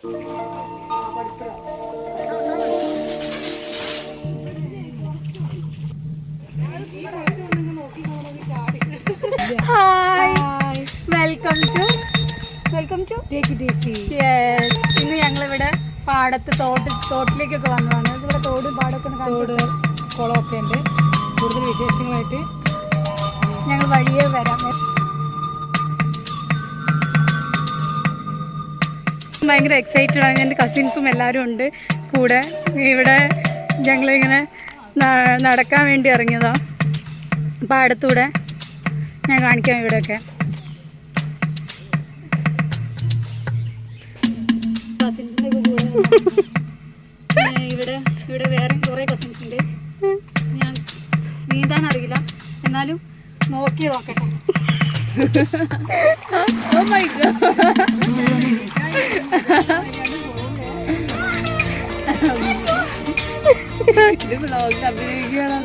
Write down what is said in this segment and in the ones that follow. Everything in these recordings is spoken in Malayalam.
Welcome to take it easy. Yes, ഇന്ന് ഞങ്ങളിവിടെ പാടത്ത് തോട്ടിലേക്കൊക്കെ വന്നതാണ്. ഇവിടെ തോട് പാടമൊക്കെ കുളമൊക്കെ ഉണ്ട്. കൂടുതൽ വിശേഷങ്ങളായിട്ട് ഞങ്ങൾ വഴിയേ വരാം. ഭയങ്കര എക്സൈറ്റഡ് ആണ്. എൻ്റെ കസിൻസും എല്ലാവരും ഉണ്ട് കൂടെ. ഇവിടെ ഞങ്ങളിങ്ങനെ നടക്കാൻ വേണ്ടി ഇറങ്ങിയതാണ്. പാടത്തൂടെ ഞാൻ കാണിക്കാം. ഇവിടെയൊക്കെ കസിൻസിൻ്റെ കൂടെ ഇവിടെ വേറെ കുറേ കസിൻസ് ഉണ്ട്. ഞാൻ നീന്താൻ അറിയില്ല, എന്നാലും നോക്കി നോക്കട്ടെ. Oh my God. ഇത് വ്ളോഗ് അഭിനയിക്കുകയാണോ?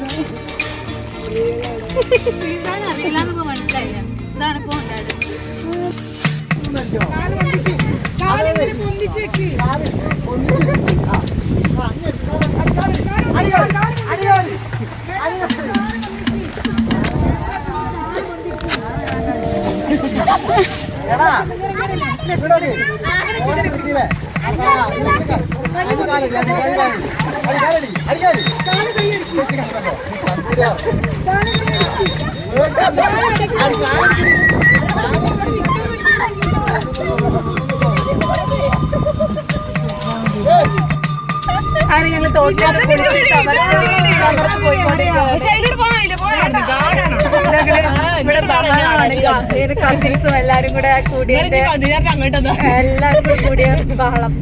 നീന്താൻ അറിയില്ല എന്നൊക്കെ മനസ്സിലായില്ല. ഇതാണ് ഇപ്പോൾ ഉണ്ടായത്. അങ്ങനെ ഞങ്ങൾ തോട്ടിലേക്ക് കസിൻസും എല്ലാരും കൂടെ കൂടിയ എല്ലാരും കൂടി കൂടിയ ബഹളം.